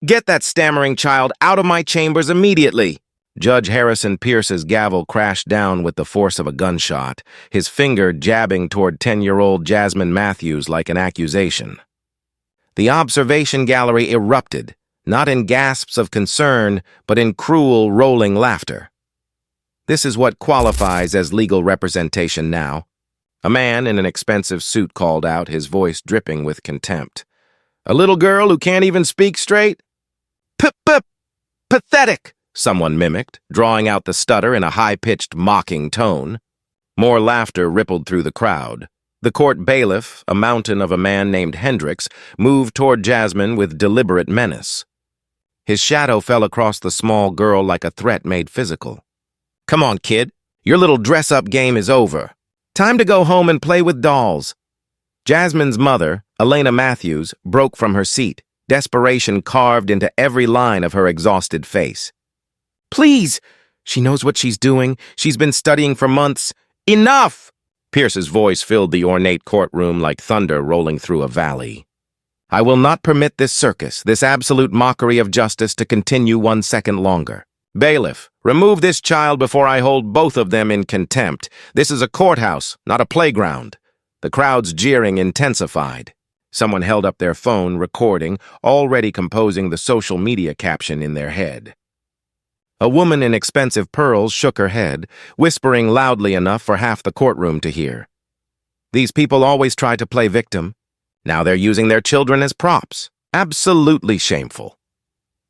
Get that stammering child out of my chambers immediately! Judge Harrison Pierce's gavel crashed down with the force of a gunshot, his finger jabbing toward 10-year-old Jasmine Matthews like an accusation. The observation gallery erupted, not in gasps of concern, but in cruel, rolling laughter. This is what qualifies as legal representation now. A man in an expensive suit called out, his voice dripping with contempt. A little girl who can't even speak straight? Pathetic, someone mimicked, drawing out the stutter in a high-pitched, mocking tone. More laughter rippled through the crowd. The court bailiff, a mountain of a man named Hendricks, moved toward Jasmine with deliberate menace. His shadow fell across the small girl like a threat made physical. Come on, kid. Your little dress-up game is over. Time to go home and play with dolls. Jasmine's mother, Elena Matthews, broke from her seat, desperation carved into every line of her exhausted face. Please! She knows what she's doing. She's been studying for months. Enough! Pierce's voice filled the ornate courtroom like thunder rolling through a valley. I will not permit this circus, this absolute mockery of justice, to continue 1 second longer. Bailiff, remove this child before I hold both of them in contempt. This is a courthouse, not a playground. The crowd's jeering intensified. Someone held up their phone, recording, already composing the social media caption in their head. A woman in expensive pearls shook her head, whispering loudly enough for half the courtroom to hear. These people always try to play victim. Now they're using their children as props. Absolutely shameful.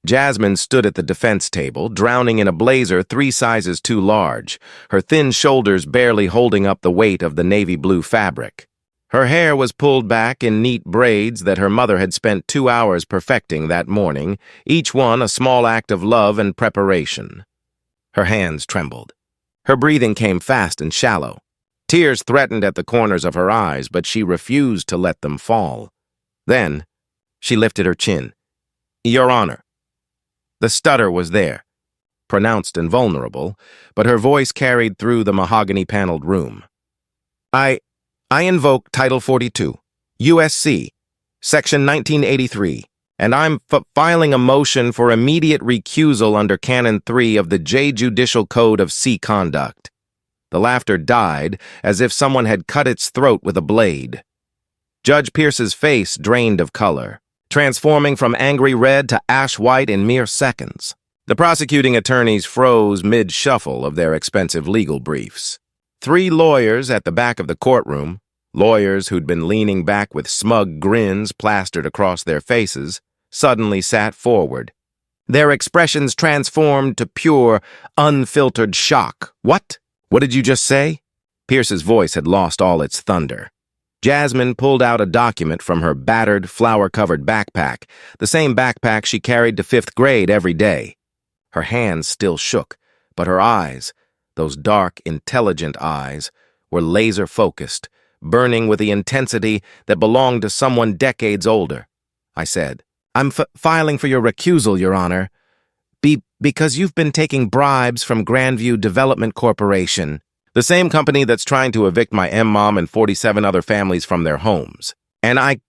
Jasmine stood at the defense table, drowning in a blazer 3 sizes too large, her thin shoulders barely holding up the weight of the navy blue fabric. Her hair was pulled back in neat braids that her mother had spent 2 hours perfecting that morning, each one a small act of love and preparation. Her hands trembled. Her breathing came fast and shallow. Tears threatened at the corners of her eyes, but she refused to let them fall. Then, she lifted her chin. Your Honor. The stutter was there, pronounced and vulnerable, but her voice carried through the mahogany-paneled room. I invoke Title 42, USC, Section 1983, and I'm filing a motion for immediate recusal under Canon 3 of the J Judicial Code of C Conduct. The laughter died as if someone had cut its throat with a blade. Judge Pierce's face drained of color, transforming from angry red to ash white in mere seconds. The prosecuting attorneys froze mid-shuffle of their expensive legal briefs. 3 lawyers at the back of the courtroom, lawyers who'd been leaning back with smug grins plastered across their faces, suddenly sat forward. Their expressions transformed to pure, unfiltered shock. What? What did you just say? Pierce's voice had lost all its thunder. Jasmine pulled out a document from her battered, flour-covered backpack, the same backpack she carried to 5th grade every day. Her hands still shook, but her eyes, those dark, intelligent eyes, were laser-focused, burning with the intensity that belonged to someone decades older. I said, I'm filing for your recusal, Your Honor, because you've been taking bribes from Grandview Development Corporation, the same company that's trying to evict my M-Mom and 47 other families from their homes. And I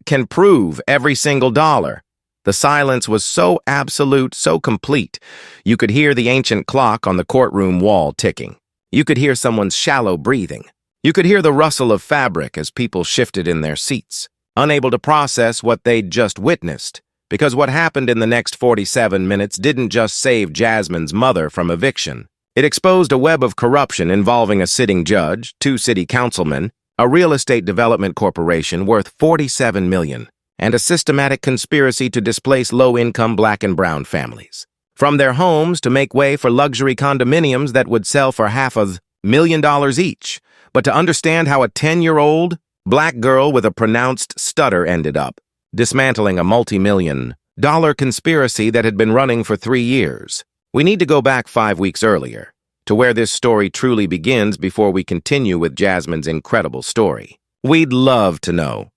can prove every single dollar. The silence was so absolute, so complete. You could hear the ancient clock on the courtroom wall ticking. You could hear someone's shallow breathing. You could hear the rustle of fabric as people shifted in their seats, unable to process what they'd just witnessed, because what happened in the next 47 minutes didn't just save Jasmine's mother from eviction. It exposed a web of corruption involving a sitting judge, 2 city councilmen, a real estate development corporation worth $47 million, and a systematic conspiracy to displace low-income black and brown families from their homes to make way for luxury condominiums that would sell for $500,000 each. But to understand how a 10-year-old black girl with a pronounced stutter ended up dismantling a multi-million-dollar conspiracy that had been running for 3 years. We need to go back 5 weeks earlier, to where this story truly begins before we continue with Jasmine's incredible story. We'd love to know.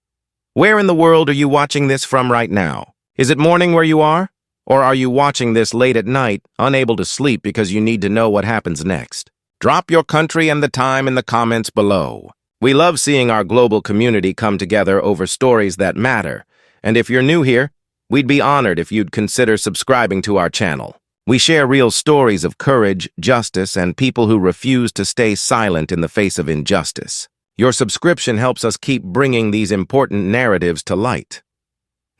Where in the world are you watching this from right now? Is it morning where you are? Or are you watching this late at night, unable to sleep because you need to know what happens next? Drop your country and the time in the comments below. We love seeing our global community come together over stories that matter. And if you're new here, We'd be honored if you'd consider subscribing to our channel. We share real stories of courage, justice, and people who refuse to stay silent in the face of injustice. Your subscription helps us keep bringing these important narratives to light.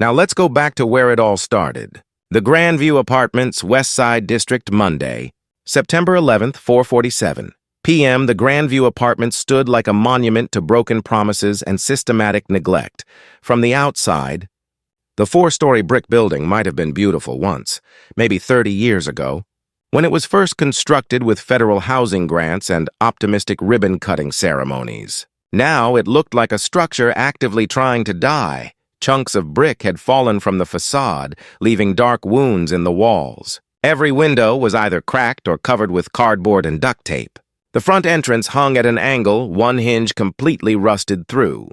Now let's go back to where it all started. The Grandview Apartments, West Side District, Monday, September 11th, 4:47 p.m. The Grandview Apartments stood like a monument to broken promises and systematic neglect. From the outside, the 4-story brick building might have been beautiful once, maybe 30 years ago, when it was first constructed with federal housing grants and optimistic ribbon-cutting ceremonies. Now it looked like a structure actively trying to die. Chunks of brick had fallen from the facade, leaving dark wounds in the walls. Every window was either cracked or covered with cardboard and duct tape. The front entrance hung at an angle, one hinge completely rusted through.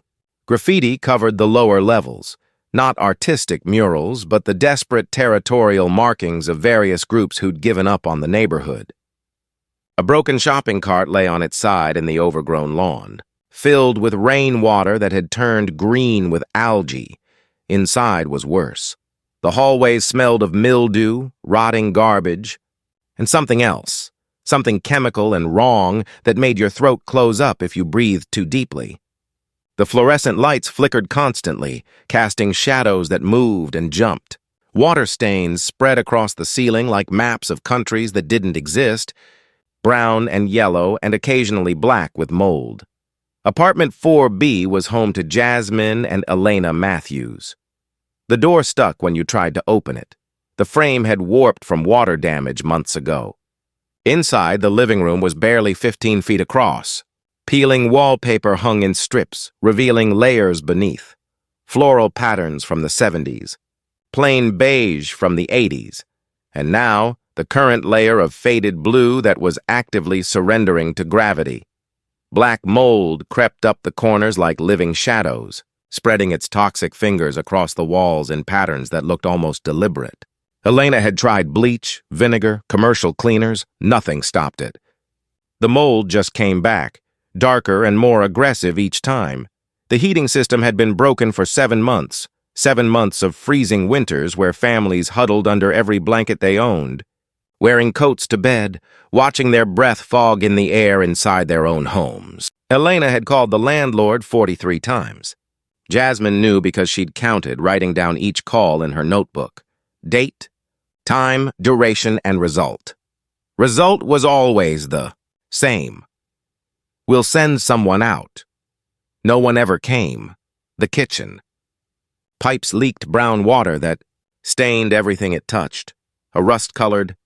Graffiti covered the lower levels. Not artistic murals, but the desperate territorial markings of various groups who'd given up on the neighborhood. A broken shopping cart lay on its side in the overgrown lawn, filled with rainwater that had turned green with algae. Inside was worse. The hallways smelled of mildew, rotting garbage, and something else, something chemical and wrong that made your throat close up if you breathed too deeply. The fluorescent lights flickered constantly, casting shadows that moved and jumped. Water stains spread across the ceiling like maps of countries that didn't exist, brown and yellow and occasionally black with mold. Apartment 4B was home to Jasmine and Elena Matthews. The door stuck when you tried to open it. The frame had warped from water damage months ago. Inside, the living room was barely 15 feet across. Peeling wallpaper hung in strips, revealing layers beneath. Floral patterns from the 70s. Plain beige from the 80s. And now, the current layer of faded blue that was actively surrendering to gravity. Black mold crept up the corners like living shadows, spreading its toxic fingers across the walls in patterns that looked almost deliberate. Elena had tried bleach, vinegar, commercial cleaners. Nothing stopped it. The mold just came back, darker and more aggressive each time. The heating system had been broken for 7 months, 7 months of freezing winters where families huddled under every blanket they owned, wearing coats to bed, watching their breath fog in the air inside their own homes. Elena had called the landlord 43 times. Jasmine knew because she'd counted, writing down each call in her notebook. Date, time, duration, and result. Result was always the same. We'll send someone out. No one ever came. The kitchen. Pipes leaked brown water that stained everything it touched. A rust-colored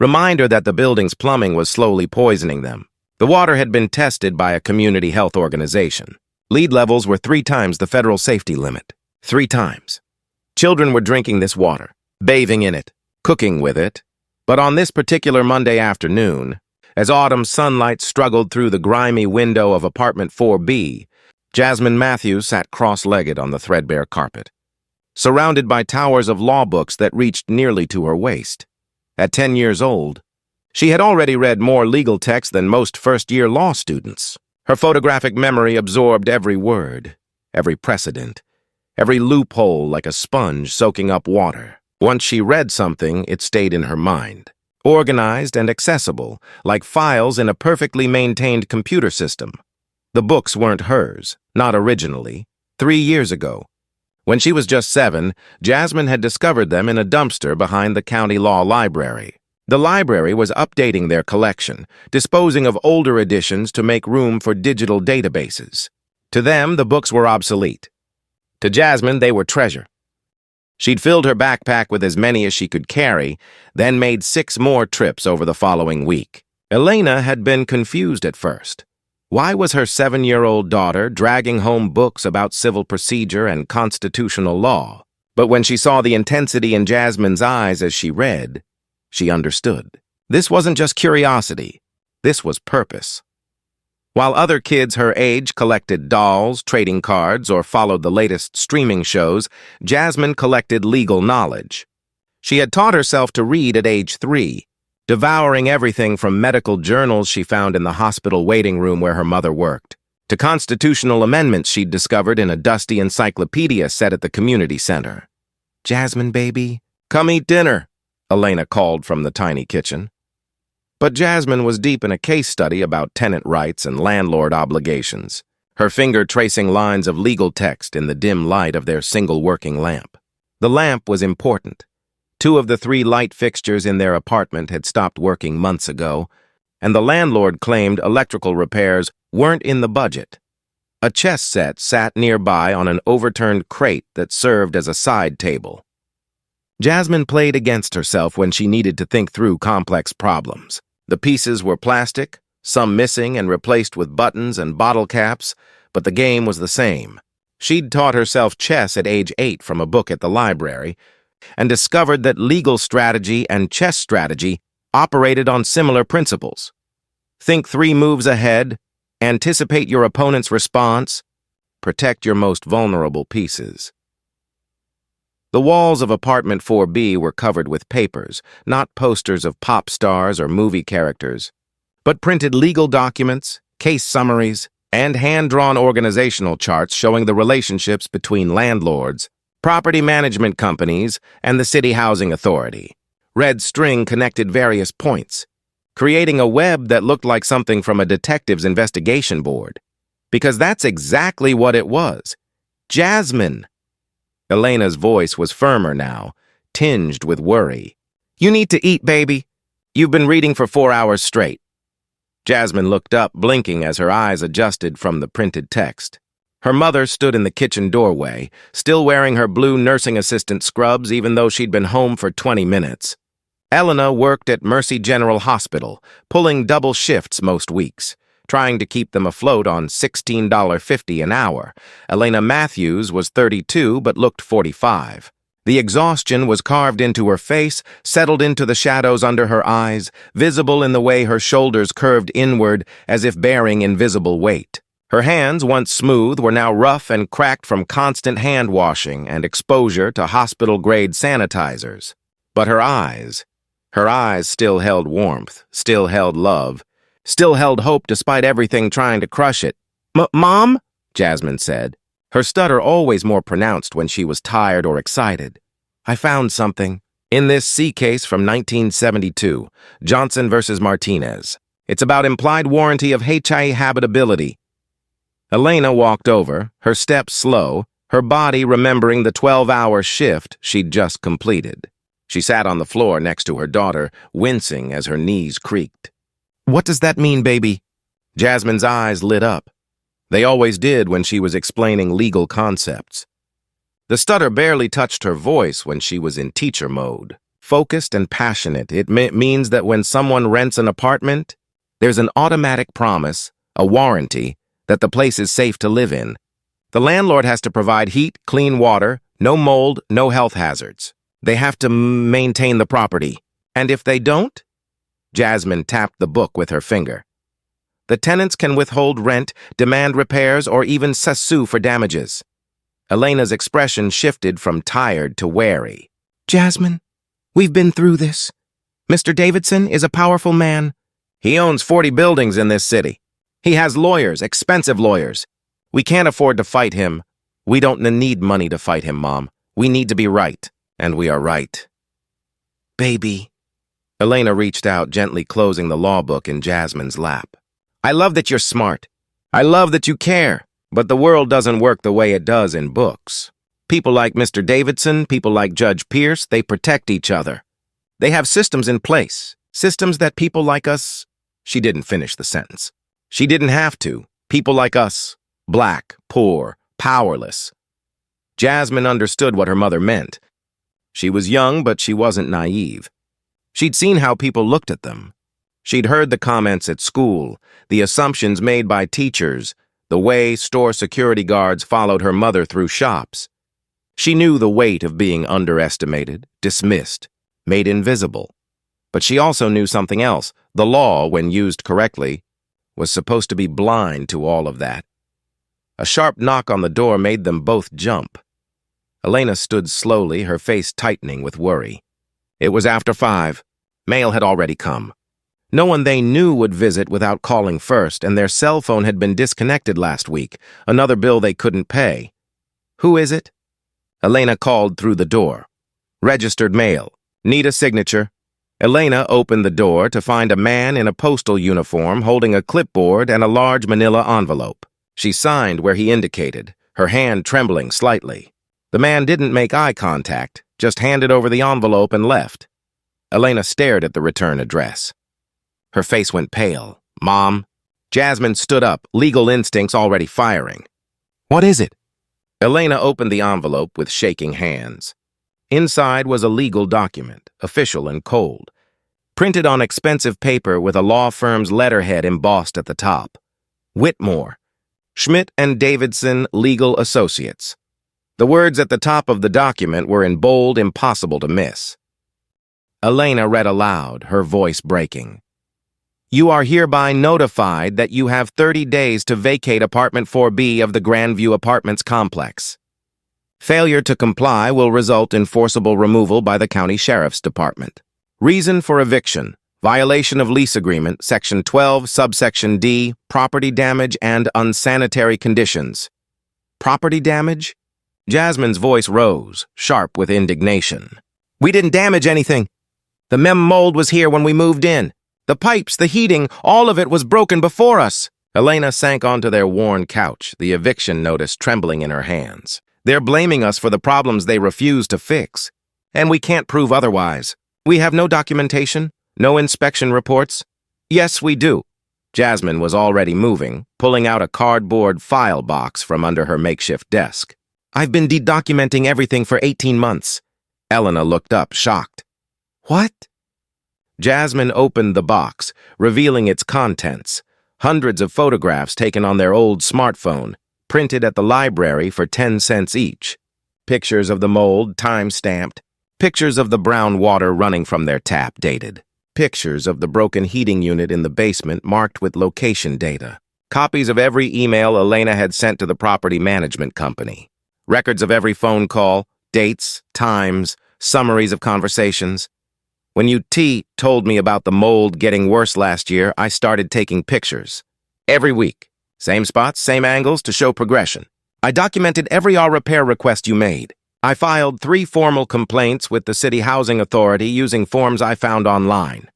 reminder that the building's plumbing was slowly poisoning them. The water had been tested by a community health organization. Lead levels were 3 times the federal safety limit. 3 times. Children were drinking this water, bathing in it, cooking with it. But on this particular Monday afternoon, as autumn sunlight struggled through the grimy window of apartment 4B, Jasmine Matthews sat cross-legged on the threadbare carpet, surrounded by towers of law books that reached nearly to her waist. At 10 years old, she had already read more legal texts than most first-year law students. Her photographic memory absorbed every word, every precedent, every loophole like a sponge soaking up water. Once she read something, it stayed in her mind. Organized and accessible, like files in a perfectly maintained computer system. The books weren't hers, not originally. 3 years ago, when she was just 7, Jasmine had discovered them in a dumpster behind the county law library. The library was updating their collection, disposing of older editions to make room for digital databases. To them, the books were obsolete. To Jasmine, they were treasure. She'd filled her backpack with as many as she could carry, then made 6 more trips over the following week. Elena had been confused at first. Why was her 7-year-old daughter dragging home books about civil procedure and constitutional law? But when she saw the intensity in Jasmine's eyes as she read, she understood. This wasn't just curiosity. This was purpose. While other kids her age collected dolls, trading cards, or followed the latest streaming shows, Jasmine collected legal knowledge. She had taught herself to read at age 3, devouring everything from medical journals she found in the hospital waiting room where her mother worked, to constitutional amendments she'd discovered in a dusty encyclopedia set at the community center. Jasmine, baby, come eat dinner, Elena called from the tiny kitchen. But Jasmine was deep in a case study about tenant rights and landlord obligations, her finger tracing lines of legal text in the dim light of their single working lamp. The lamp was important. 2 of the 3 light fixtures in their apartment had stopped working months ago, and the landlord claimed electrical repairs weren't in the budget. A chess set sat nearby on an overturned crate that served as a side table. Jasmine played against herself when she needed to think through complex problems. The pieces were plastic, some missing and replaced with buttons and bottle caps, but the game was the same. She'd taught herself chess at age 8 from a book at the library, and discovered that legal strategy and chess strategy operated on similar principles. Think 3 moves ahead, anticipate your opponent's response, protect your most vulnerable pieces. The walls of apartment 4B were covered with papers, not posters of pop stars or movie characters, but printed legal documents, case summaries, and hand-drawn organizational charts showing the relationships between landlords, property management companies, and the city housing authority. Red string connected various points, creating a web that looked like something from a detective's investigation board. Because that's exactly what it was. Jasmine. Elena's voice was firmer now, tinged with worry. You need to eat, baby. You've been reading for 4 hours straight. Jasmine looked up, blinking as her eyes adjusted from the printed text. Her mother stood in the kitchen doorway, still wearing her blue nursing assistant scrubs even though she'd been home for 20 minutes. Elena worked at Mercy General Hospital, pulling double shifts most weeks, trying to keep them afloat on $16.50 an hour. Elena Matthews was 32 but looked 45. The exhaustion was carved into her face, settled into the shadows under her eyes, visible in the way her shoulders curved inward as if bearing invisible weight. Her hands, once smooth, were now rough and cracked from constant hand washing and exposure to hospital-grade sanitizers. But her eyes still held warmth, still held love, still held hope despite everything trying to crush it. Mom? Jasmine said, her stutter always more pronounced when she was tired or excited. I found something. In this C case from 1972, Johnson versus Martinez. It's about implied warranty of HIA habitability. Elena walked over, her steps slow, her body remembering the 12-hour shift she'd just completed. She sat on the floor next to her daughter, wincing as her knees creaked. What does that mean, baby? Jasmine's eyes lit up. They always did when she was explaining legal concepts. The stutter barely touched her voice when she was in teacher mode. Focused and passionate, it means that when someone rents an apartment, there's an automatic promise, a warranty, that the place is safe to live in. The landlord has to provide heat, clean water, no mold, no health hazards. They have to maintain the property. And if they don't? Jasmine tapped the book with her finger. The tenants can withhold rent, demand repairs, or even sue for damages. Elena's expression shifted from tired to wary. Jasmine, we've been through this. Mr. Davidson is a powerful man. He owns 40 buildings in this city. He has lawyers, expensive lawyers. We can't afford to fight him. We don't need money to fight him, Mom. We need to be right, and we are right. Baby. Elena reached out, gently closing the law book in Jasmine's lap. I love that you're smart. I love that you care. But the world doesn't work the way it does in books. People like Mr. Davidson, people like Judge Pierce, they protect each other. They have systems in place, systems that people like us... She didn't finish the sentence. She didn't have to. People like us, black, poor, powerless. Jasmine understood what her mother meant. She was young, but she wasn't naive. She'd seen how people looked at them. She'd heard the comments at school, the assumptions made by teachers, the way store security guards followed her mother through shops. She knew the weight of being underestimated, dismissed, made invisible. But she also knew something else. The law, when used correctly, was supposed to be blind to all of that. A sharp knock on the door made them both jump. Elena stood slowly, her face tightening with worry. It was after 5. Mail had already come. No one they knew would visit without calling first, and their cell phone had been disconnected last week, another bill they couldn't pay. Who is it? Elena called through the door. Registered mail. Need a signature. Elena opened the door to find a man in a postal uniform holding a clipboard and a large manila envelope. She signed where he indicated, her hand trembling slightly. The man didn't make eye contact, just handed over the envelope and left. Elena stared at the return address. Her face went pale. Mom? Jasmine stood up, legal instincts already firing. What is it? Elena opened the envelope with shaking hands. Inside was a legal document, official and cold, printed on expensive paper with a law firm's letterhead embossed at the top. Whitmore, Schmidt and Davidson Legal Associates. The words at the top of the document were in bold, impossible to miss. Elena read aloud, her voice breaking. You are hereby notified that you have 30 days to vacate Apartment 4B of the Grandview Apartments complex. Failure to comply will result in forcible removal by the County Sheriff's Department. Reason for eviction: violation of lease agreement, Section 12, subsection D, property damage and unsanitary conditions. Property damage? Jasmine's voice rose, sharp with indignation. We didn't damage anything. The mem mold was here when we moved in. The pipes, the heating, all of it was broken before us. Elena sank onto their worn couch, the eviction notice trembling in her hands. They're blaming us for the problems they refuse to fix. And we can't prove otherwise. We have no documentation, no inspection reports. Yes, we do. Jasmine was already moving, pulling out a cardboard file box from under her makeshift desk. I've been de-documenting everything for 18 months. Elena looked up, shocked. What? Jasmine opened the box, revealing its contents. Hundreds of photographs taken on their old smartphone, printed at the library for 10 cents each. Pictures of the mold, time-stamped. Pictures of the brown water running from their tap, dated. Pictures of the broken heating unit in the basement marked with location data. Copies of every email Elena had sent to the property management company. Records of every phone call, dates, times, summaries of conversations. When you told me about the mold getting worse last year, I started taking pictures. Every week. Same spots, same angles to show progression. I documented every repair request you made. I filed 3 formal complaints with the City Housing Authority using forms I found online.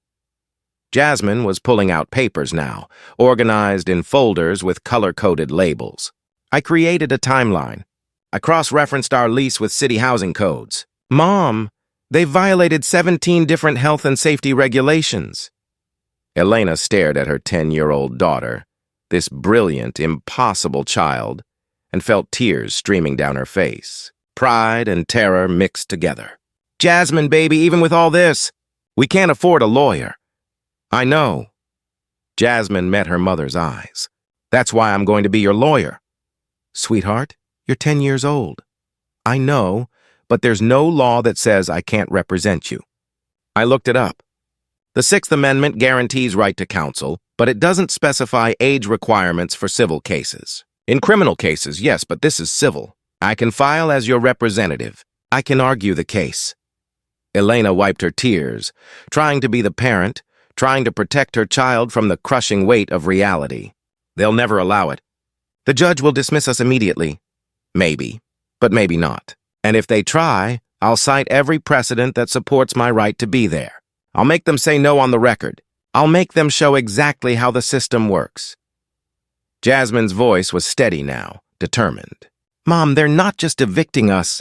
Jasmine was pulling out papers now, organized in folders with color-coded labels. I created a timeline. I cross-referenced our lease with city housing codes. Mom, they violated 17 different health and safety regulations. Elena stared at her 10-year-old daughter, this brilliant, impossible child, and felt tears streaming down her face. Pride and terror mixed together. Jasmine, baby, even with all this, we can't afford a lawyer. I know. Jasmine met her mother's eyes. That's why I'm going to be your lawyer. Sweetheart, you're 10 years old. I know, but there's no law that says I can't represent you. I looked it up. The Sixth Amendment guarantees right to counsel, but it doesn't specify age requirements for civil cases. In criminal cases, yes, but this is civil. I can file as your representative. I can argue the case. Elena wiped her tears, trying to be the parent, trying to protect her child from the crushing weight of reality. They'll never allow it. The judge will dismiss us immediately. Maybe, but maybe not. And if they try, I'll cite every precedent that supports my right to be there. I'll make them say no on the record. I'll make them show exactly how the system works. Jasmine's voice was steady now, determined. Mom, they're not just evicting us.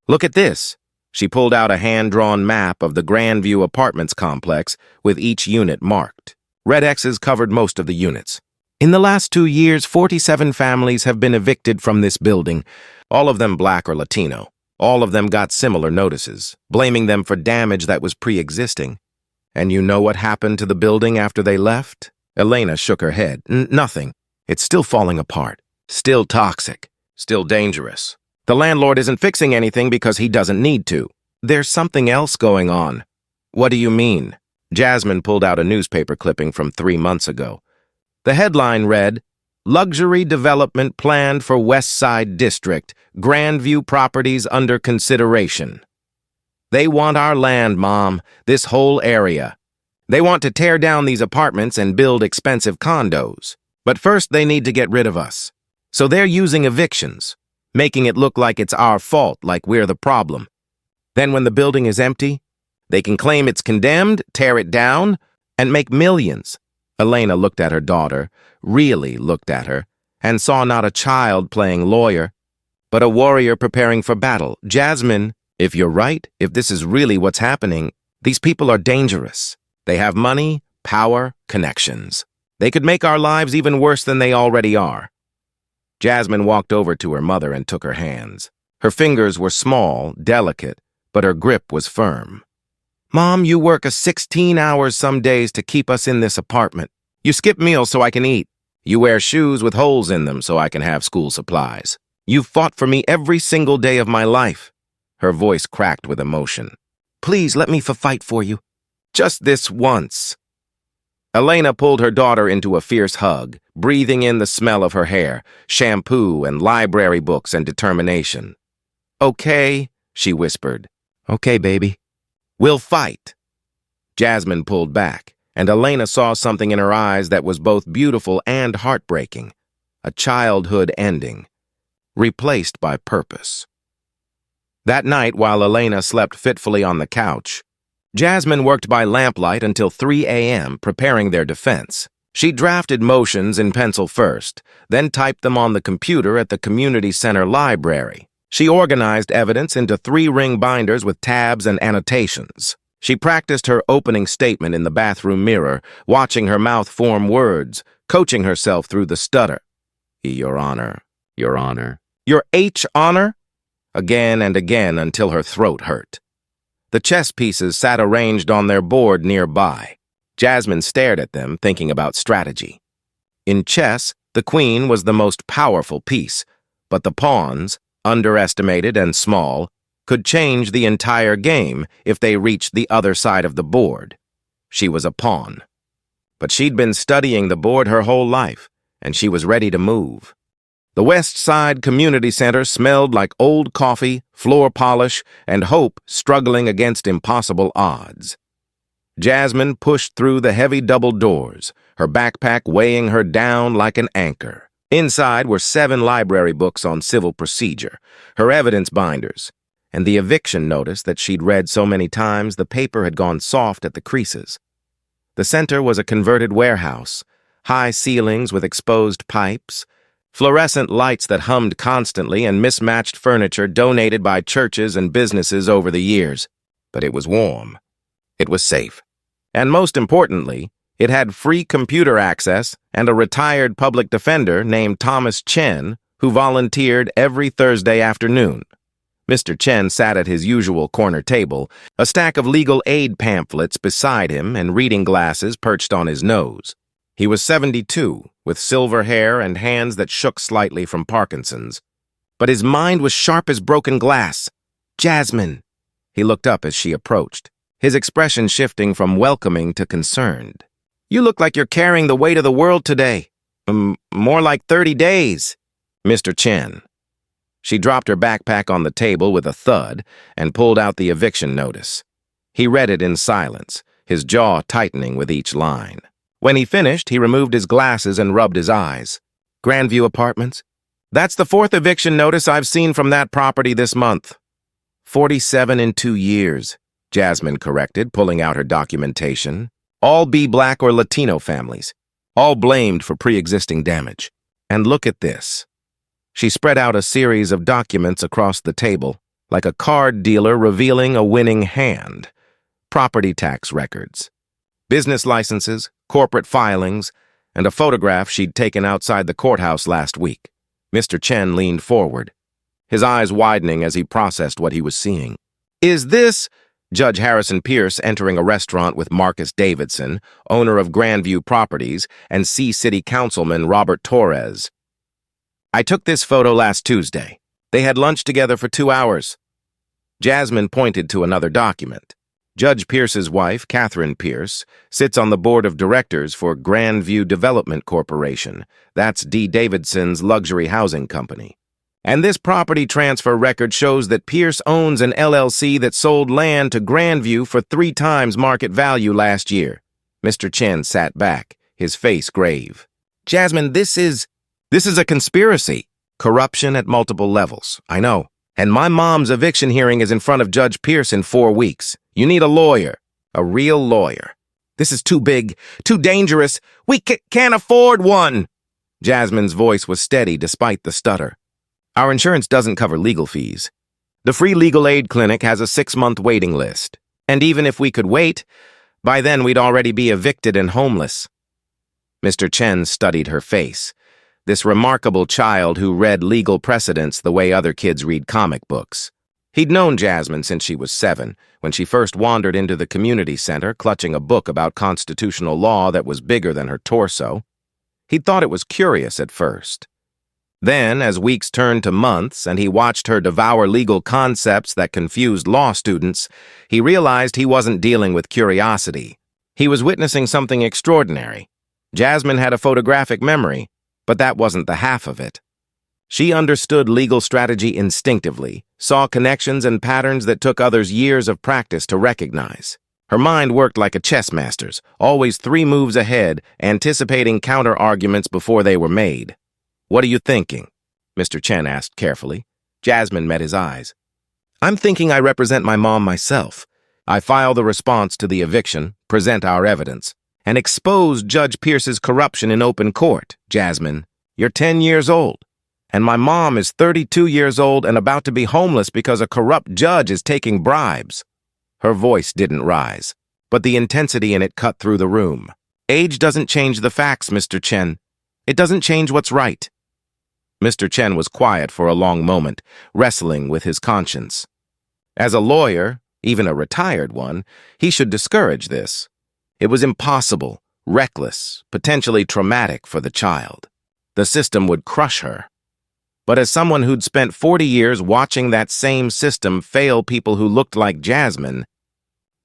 Look at this. She pulled out a hand-drawn map of the Grandview Apartments complex with each unit marked. Red X's covered most of the units. In the last 2 years, 47 families have been evicted from this building, all of them Black or Latino. All of them got similar notices, blaming them for damage that was pre-existing. And you know what happened to the building after they left? Elena shook her head. Nothing. It's still falling apart. Still toxic. Still dangerous. The landlord isn't fixing anything because he doesn't need to. There's something else going on. What do you mean? Jasmine pulled out a newspaper clipping from 3 months ago. The headline read, Luxury Development Planned for West Side District, Grandview Properties Under Consideration. They want our land, Mom, this whole area. They want to tear down these apartments and build expensive condos. But first they need to get rid of us. So they're using evictions, making it look like it's our fault, like we're the problem. Then when the building is empty, they can claim it's condemned, tear it down, and make millions. Elena looked at her daughter, really looked at her, and saw not a child playing lawyer, but a warrior preparing for battle. Jasmine, if you're right, if this is really what's happening, these people are dangerous. They have money, power, connections. They could make our lives even worse than they already are. Jasmine walked over to her mother and took her hands. Her fingers were small, delicate, but her grip was firm. Mom, you work a 16 hours some days to keep us in this apartment. You skip meals so I can eat. You wear shoes with holes in them so I can have school supplies. You've fought for me every single day of my life. Her voice cracked with emotion. Please let me fight for you. Just this once. Elena pulled her daughter into a fierce hug, breathing in the smell of her hair, shampoo and library books and determination. Okay, she whispered. Okay, baby. We'll fight. Jasmine pulled back, and Elena saw something in her eyes that was both beautiful and heartbreaking. A childhood ending, replaced by purpose. That night, while Elena slept fitfully on the couch, Jasmine worked by lamplight until 3 a.m. preparing their defense. She drafted motions in pencil first, then typed them on the computer at the community center library. She organized evidence into 3-ring binders with tabs and annotations. She practiced her opening statement in the bathroom mirror, watching her mouth form words, coaching herself through the stutter. Your Honor, Your Honor. Your Honor? Again and again until her throat hurt. The chess pieces sat arranged on their board nearby. Jasmine stared at them, thinking about strategy. In chess, the queen was the most powerful piece, but the pawns, underestimated and small, could change the entire game if they reached the other side of the board. She was a pawn. But she'd been studying the board her whole life, and she was ready to move. The West Side Community Center smelled like old coffee, floor polish, and hope struggling against impossible odds. Jasmine pushed through the heavy double doors, her backpack weighing her down like an anchor. Inside were 7 library books on civil procedure, her evidence binders, and the eviction notice that she'd read so many times the paper had gone soft at the creases. The center was a converted warehouse, high ceilings with exposed pipes, fluorescent lights that hummed constantly, and mismatched furniture donated by churches and businesses over the years. But it was warm. It was safe. And most importantly, it had free computer access and a retired public defender named Thomas Chen who volunteered every Thursday afternoon. Mr. Chen sat at his usual corner table, a stack of legal aid pamphlets beside him and reading glasses perched on his nose. He was 72, with silver hair and hands that shook slightly from Parkinson's. But his mind was sharp as broken glass. Jasmine. He looked up as she approached, his expression shifting from welcoming to concerned. You look like you're carrying the weight of the world today. More like 30 days. Mr. Chen. She dropped her backpack on the table with a thud and pulled out the eviction notice. He read it in silence, his jaw tightening with each line. When he finished, he removed his glasses and rubbed his eyes. Grandview Apartments? That's the 4th eviction notice I've seen from that property this month. 47 in 2 years, Jasmine corrected, pulling out her documentation. All B Black or Latino families, all blamed for pre-existing damage. And look at this. She spread out a series of documents across the table, like a card dealer revealing a winning hand. Property tax records, business licenses, corporate filings, and a photograph she'd taken outside the courthouse last week. Mr. Chen leaned forward, his eyes widening as he processed what he was seeing. Is this Judge Harrison Pierce entering a restaurant with Marcus Davidson, owner of Grandview Properties, and City Councilman Robert Torres? I took this photo last Tuesday. They had lunch together for 2 hours. Jasmine pointed to another document. Judge Pierce's wife, Catherine Pierce, sits on the board of directors for Grandview Development Corporation. That's D. Davidson's luxury housing company. And this property transfer record shows that Pierce owns an LLC that sold land to Grandview for 3 times market value last year. Mr. Chen sat back, his face grave. Jasmine, this is a conspiracy. Corruption at multiple levels. I know. And my mom's eviction hearing is in front of Judge Pierce in 4 weeks. You need a lawyer. A real lawyer. This is too big, too dangerous. We can't afford one. Jasmine's voice was steady despite the stutter. Our insurance doesn't cover legal fees. The free legal aid clinic has a 6-month waiting list. And even if we could wait, by then we'd already be evicted and homeless. Mr. Chen studied her face. This remarkable child who read legal precedents the way other kids read comic books. He'd known Jasmine since she was 7, when she first wandered into the community center clutching a book about constitutional law that was bigger than her torso. He'd thought it was curious at first. Then, as weeks turned to months and he watched her devour legal concepts that confused law students, he realized he wasn't dealing with curiosity. He was witnessing something extraordinary. Jasmine had a photographic memory, but that wasn't the half of it. She understood legal strategy instinctively, saw connections and patterns that took others years of practice to recognize. Her mind worked like a chess master's, always 3 moves ahead, anticipating counter-arguments before they were made. "What are you thinking?" Mr. Chen asked carefully. Jasmine met his eyes. "I'm thinking I represent my mom myself. I file the response to the eviction, present our evidence, and expose Judge Pierce's corruption in open court. Jasmine, you're 10 years old, and my mom is 32 years old and about to be homeless because a corrupt judge is taking bribes." Her voice didn't rise, but the intensity in it cut through the room. "Age doesn't change the facts, Mr. Chen. It doesn't change what's right." Mr. Chen was quiet for a long moment, wrestling with his conscience. As a lawyer, even a retired one, he should discourage this. It was impossible, reckless, potentially traumatic for the child. The system would crush her. But as someone who'd spent 40 years watching that same system fail people who looked like Jasmine,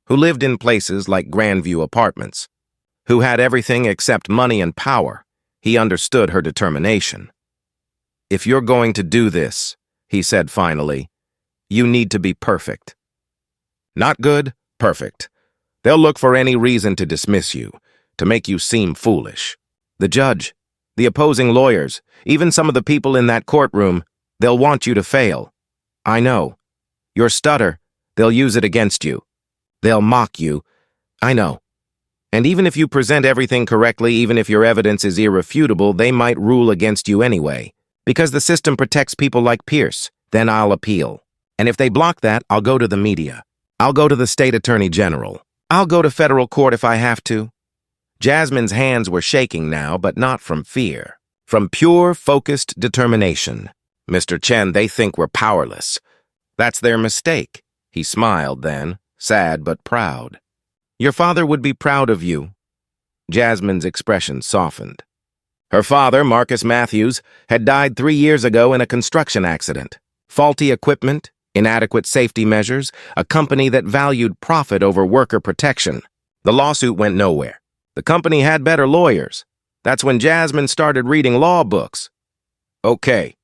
who lived in places like Grandview Apartments, who had everything except money and power, he understood her determination. "If you're going to do this," he said finally, "you need to be perfect. Not good, perfect. They'll look for any reason to dismiss you, to make you seem foolish. The judge, the opposing lawyers, even some of the people in that courtroom, they'll want you to fail. I know. Your stutter, they'll use it against you. They'll mock you. I know. And even if you present everything correctly, even if your evidence is irrefutable, they might rule against you anyway. Because the system protects people like Pierce, then I'll appeal. And if they block that, I'll go to the media. I'll go to the state attorney general. I'll go to federal court if I have to." Jasmine's hands were shaking now, but not from fear. From pure, focused determination. "Mr. Chen, they think we're powerless. That's their mistake." He smiled then, sad but proud. "Your father would be proud of you." Jasmine's expression softened. Her father, Marcus Matthews, had died 3 years ago in a construction accident. Faulty equipment, inadequate safety measures, a company that valued profit over worker protection. The lawsuit went nowhere. The company had better lawyers. That's when Jasmine started reading law books. "Okay,"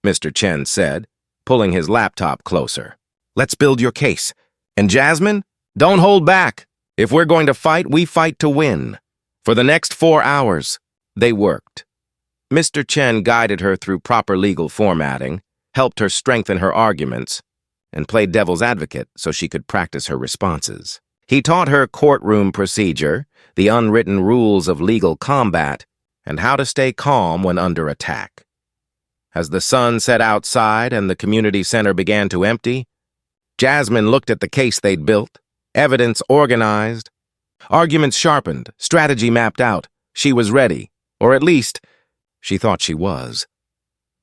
Mr. Chen said, pulling his laptop closer. "Let's build your case. And Jasmine, don't hold back. If we're going to fight, we fight to win." For the next 4 hours, they worked. Mr. Chen guided her through proper legal formatting, helped her strengthen her arguments, and played devil's advocate so she could practice her responses. He taught her courtroom procedure, the unwritten rules of legal combat, and how to stay calm when under attack. As the sun set outside and the community center began to empty, Jasmine looked at the case they'd built, evidence organized, arguments sharpened, strategy mapped out. She was ready, or at least, she thought she was.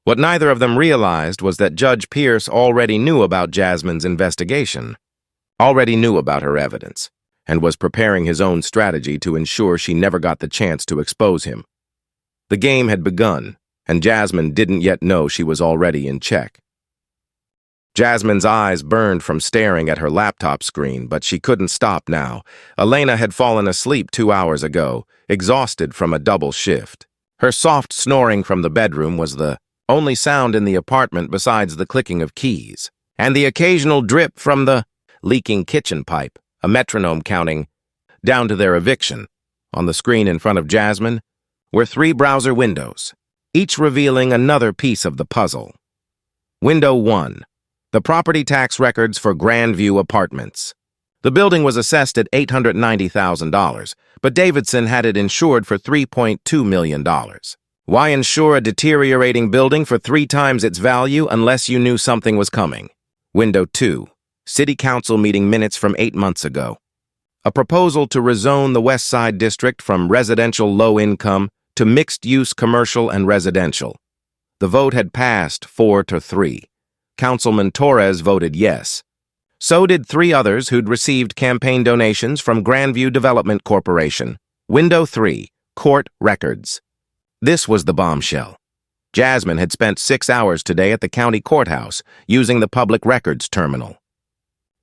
What neither of them realized was that Judge Pierce already knew about Jasmine's investigation, already knew about her evidence, and was preparing his own strategy to ensure she never got the chance to expose him. The game had begun, and Jasmine didn't yet know she was already in check. Jasmine's eyes burned from staring at her laptop screen, but she couldn't stop now. Elena had fallen asleep 2 hours ago, exhausted from a double shift. Her soft snoring from the bedroom was the only sound in the apartment besides the clicking of keys, and the occasional drip from the leaking kitchen pipe, a metronome counting down to their eviction. On the screen in front of Jasmine were 3 browser windows, each revealing another piece of the puzzle. Window 1. the property tax records for Grandview Apartments. The building was assessed at $890,000, but Davidson had it insured for $3.2 million. Why insure a deteriorating building for 3 times its value unless you knew something was coming? Window 2. City Council meeting minutes from 8 months ago. A proposal to rezone the West Side District from residential low-income to mixed-use commercial and residential. The vote had passed 4-3. Councilman Torres voted yes. So did 3 others who'd received campaign donations from Grandview Development Corporation. Window 3. Court records. This was the bombshell. Jasmine had spent 6 hours today at the county courthouse using the public records terminal.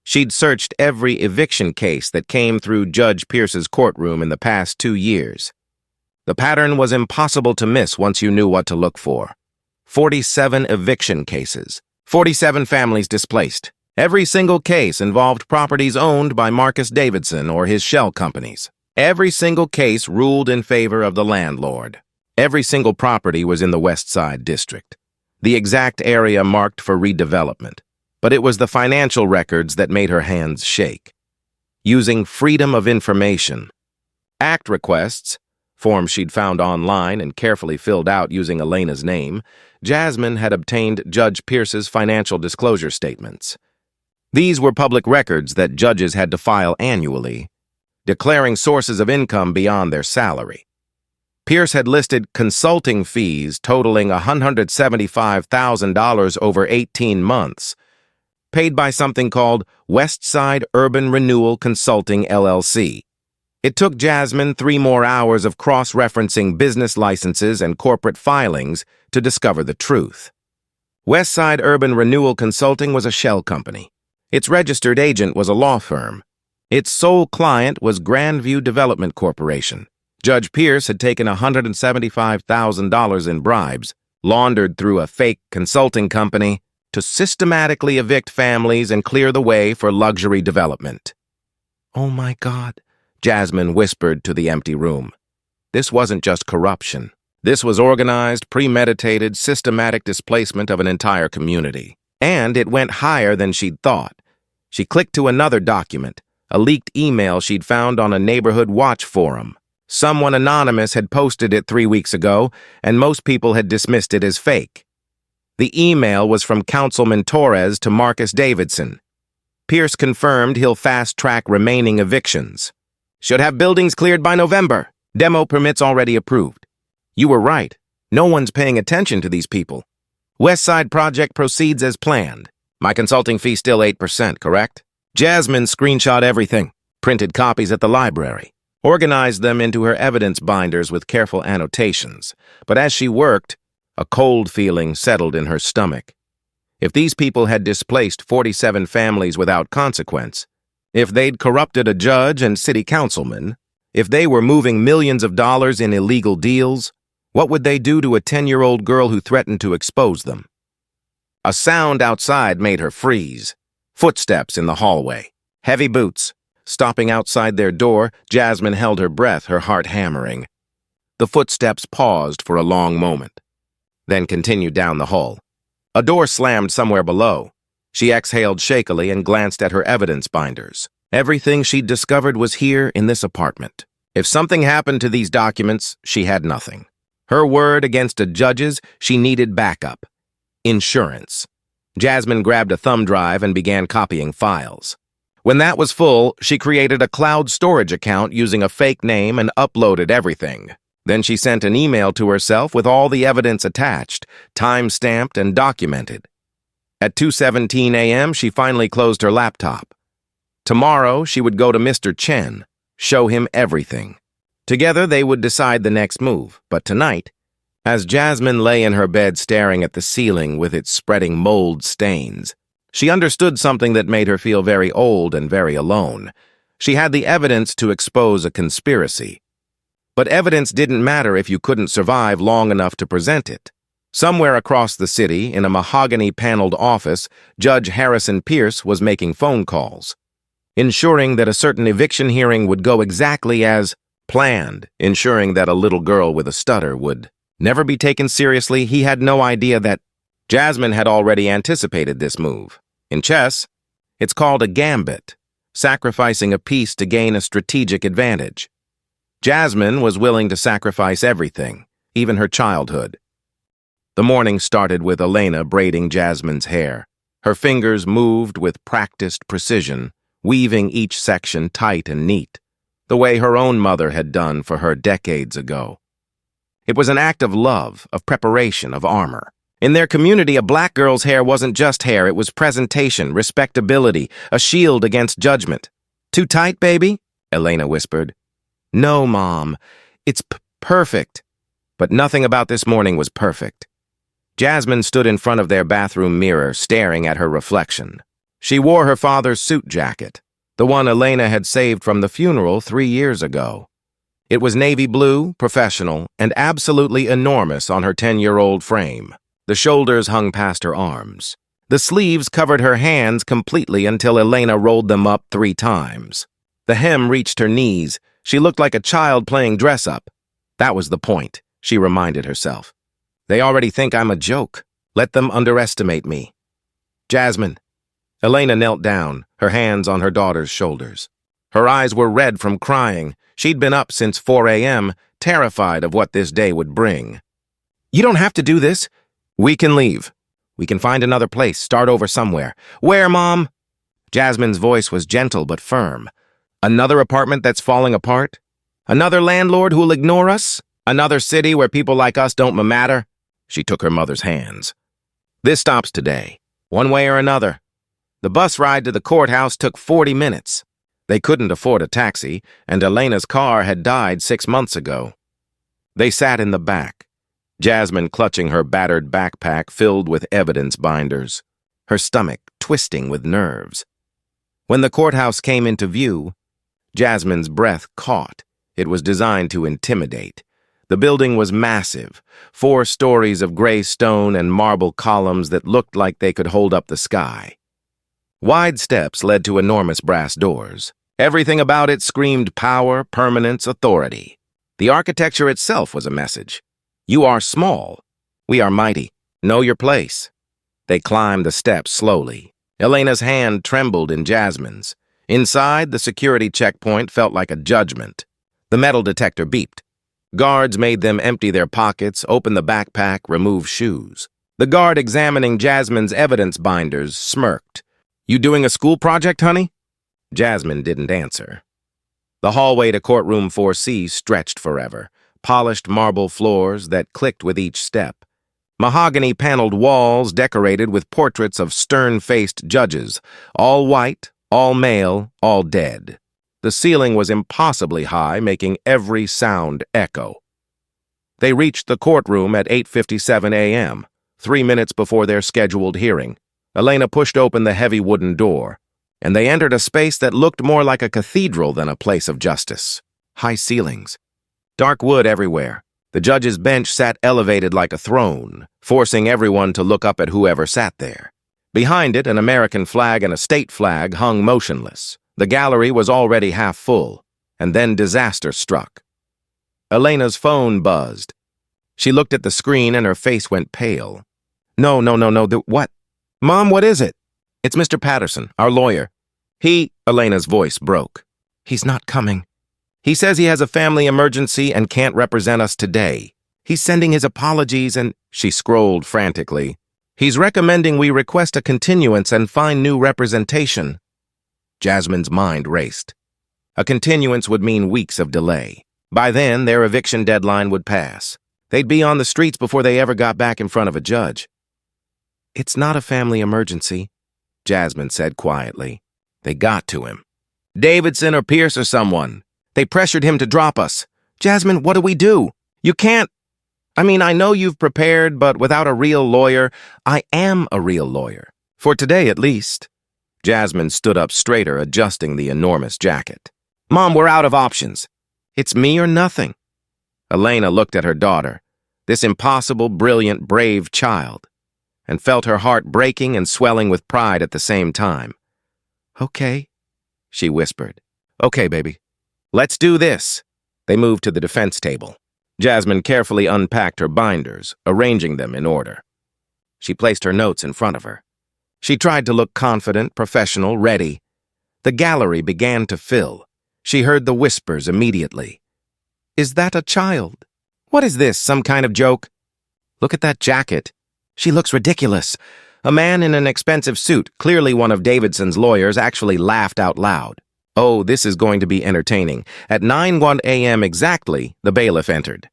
She'd searched every eviction case that came through Judge Pierce's courtroom in the past 2 years. The pattern was impossible to miss once you knew what to look for. 47 eviction cases, 47 families displaced. Every single case involved properties owned by Marcus Davidson or his shell companies. Every single case ruled in favor of the landlord. Every single property was in the West Side District, the exact area marked for redevelopment. But it was the financial records that made her hands shake. Using freedom of information, act requests, forms she'd found online and carefully filled out using Elena's name, Jasmine had obtained Judge Pierce's financial disclosure statements. These were public records that judges had to file annually, declaring sources of income beyond their salary. Pierce had listed consulting fees totaling $175,000 over 18 months, paid by something called West Side Urban Renewal Consulting, LLC. It took Jasmine 3 more hours of cross-referencing business licenses and corporate filings to discover the truth. West Side Urban Renewal Consulting was a shell company. Its registered agent was a law firm. Its sole client was Grandview Development Corporation. Judge Pierce had taken $175,000 in bribes, laundered through a fake consulting company, to systematically evict families and clear the way for luxury development. "Oh my God," Jasmine whispered to the empty room. This wasn't just corruption. This was organized, premeditated, systematic displacement of an entire community. And it went higher than she'd thought. She clicked to another document, a leaked email she'd found on a neighborhood watch forum. Someone anonymous had posted it 3 weeks ago, and most people had dismissed it as fake. The email was from Councilman Torres to Marcus Davidson. Pierce confirmed he'll fast-track remaining evictions. "Should have buildings cleared by November. Demo permits already approved." You were right. No one's paying attention to these people. West Side project proceeds as planned. My consulting fee still 8%, correct? Jasmine screenshot everything, printed copies at the library, organized them into her evidence binders with careful annotations. But as she worked, a cold feeling settled in her stomach. If these people had displaced 47 families without consequence, if they'd corrupted a judge and city councilman, if they were moving millions of dollars in illegal deals, what would they do to a 10-year-old girl who threatened to expose them? A sound outside made her freeze. Footsteps in the hallway. Heavy boots. Stopping outside their door, Jasmine held her breath, her heart hammering. The footsteps paused for a long moment, then continued down the hall. A door slammed somewhere below. She exhaled shakily and glanced at her evidence binders. Everything she'd discovered was here in this apartment. If something happened to these documents, she had nothing. Her word against a judge's, she needed backup. Insurance. Jasmine grabbed a thumb drive and began copying files. When that was full, she created a cloud storage account using a fake name and uploaded everything. Then she sent an email to herself with all the evidence attached, time-stamped and documented. At 2:17 a.m., she finally closed her laptop. Tomorrow, she would go to Mr. Chen, show him everything. Together, they would decide the next move. But tonight, as Jasmine lay in her bed staring at the ceiling with its spreading mold stains, she understood something that made her feel very old and very alone. She had the evidence to expose a conspiracy. But evidence didn't matter if you couldn't survive long enough to present it. Somewhere across the city, in a mahogany-paneled office, Judge Harrison Pierce was making phone calls, ensuring that a certain eviction hearing would go exactly as planned, ensuring that a little girl with a stutter would never be taken seriously. He had no idea that Jasmine had already anticipated this move. In chess, it's called a gambit, sacrificing a piece to gain a strategic advantage. Jasmine was willing to sacrifice everything, even her childhood. The morning started with Elena braiding Jasmine's hair. Her fingers moved with practiced precision, weaving each section tight and neat, the way her own mother had done for her decades ago. It was an act of love, of preparation, of armor. In their community, a black girl's hair wasn't just hair, it was presentation, respectability, a shield against judgment. "Too tight, baby?" Elena whispered. "No, Mom. It's perfect." But nothing about this morning was perfect. Jasmine stood in front of their bathroom mirror, staring at her reflection. She wore her father's suit jacket, the one Elena had saved from the funeral 3 years ago. It was navy blue, professional, and absolutely enormous on her 10-year-old frame. The shoulders hung past her arms. The sleeves covered her hands completely until Elena rolled them up 3 times. The hem reached her knees. She looked like a child playing dress-up. That was the point, she reminded herself. They already think I'm a joke. Let them underestimate me. "Jasmine." Elena knelt down, her hands on her daughter's shoulders. Her eyes were red from crying. She'd been up since 4 a.m., terrified of what this day would bring. "You don't have to do this. We can leave. We can find another place, start over somewhere." "Where, Mom?" Jasmine's voice was gentle but firm. "Another apartment that's falling apart? Another landlord who'll ignore us? Another city where people like us don't matter?" She took her mother's hands. "This stops today, one way or another." The bus ride to the courthouse took 40 minutes. They couldn't afford a taxi, and Elena's car had died 6 months ago. They sat in the back, Jasmine clutching her battered backpack filled with evidence binders, her stomach twisting with nerves. When the courthouse came into view, Jasmine's breath caught. It was designed to intimidate. The building was massive, 4 stories of gray stone and marble columns that looked like they could hold up the sky. Wide steps led to enormous brass doors. Everything about it screamed power, permanence, authority. The architecture itself was a message. You are small. We are mighty. Know your place. They climbed the steps slowly. Elena's hand trembled in Jasmine's. Inside, the security checkpoint felt like a judgment. The metal detector beeped. Guards made them empty their pockets, open the backpack, remove shoes. The guard examining Jasmine's evidence binders smirked. "You doing a school project, honey?" Jasmine didn't answer. The hallway to courtroom 4C stretched forever, polished marble floors that clicked with each step. Mahogany-paneled walls decorated with portraits of stern-faced judges, all white, all male, all dead. The ceiling was impossibly high, making every sound echo. They reached the courtroom at 8:57 a.m., 3 minutes before their scheduled hearing. Elena pushed open the heavy wooden door, and they entered a space that looked more like a cathedral than a place of justice. High ceilings, dark wood everywhere. The judge's bench sat elevated like a throne, forcing everyone to look up at whoever sat there. Behind it, an American flag and a state flag hung motionless. The gallery was already half full, and then disaster struck. Elena's phone buzzed. She looked at the screen and her face went pale. No, what? Mom, what is it? It's Mr. Patterson, our lawyer. Elena's voice broke. He's not coming. He says he has a family emergency and can't represent us today. He's sending his apologies and, she scrolled frantically. He's recommending we request a continuance and find new representation. Jasmine's mind raced. A continuance would mean weeks of delay. By then, their eviction deadline would pass. They'd be on the streets before they ever got back in front of a judge. It's not a family emergency, Jasmine said quietly. They got to him. Davidson or Pierce or someone. They pressured him to drop us. Jasmine, what do we do? You can't. I know you've prepared, but without a real lawyer, I am a real lawyer. For today, at least. Jasmine stood up straighter, adjusting the enormous jacket. Mom, we're out of options. It's me or nothing. Elena looked at her daughter, this impossible, brilliant, brave child, and felt her heart breaking and swelling with pride at the same time. Okay, she whispered. Okay, baby. Let's do this. They moved to the defense table. Jasmine carefully unpacked her binders, arranging them in order. She placed her notes in front of her. She tried to look confident, professional, ready. The gallery began to fill. She heard the whispers immediately. "Is that a child? What is this, some kind of joke? Look at that jacket. She looks ridiculous." A man in an expensive suit, clearly one of Davidson's lawyers, actually laughed out loud. Oh, this is going to be entertaining. At 9:01 a.m. exactly, the bailiff entered.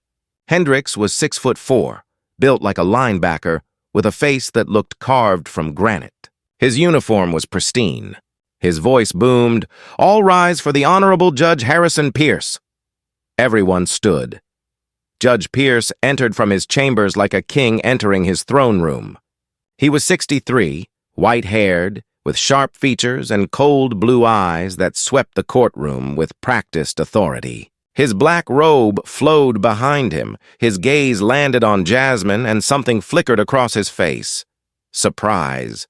Hendricks was 6'4", built like a linebacker, with a face that looked carved from granite. His uniform was pristine. His voice boomed, "All rise for the Honorable Judge Harrison Pierce." Everyone stood. Judge Pierce entered from his chambers like a king entering his throne room. He was 63, white-haired, with sharp features and cold blue eyes that swept the courtroom with practiced authority. His black robe flowed behind him. His gaze landed on Jasmine, and something flickered across his face. Surprise,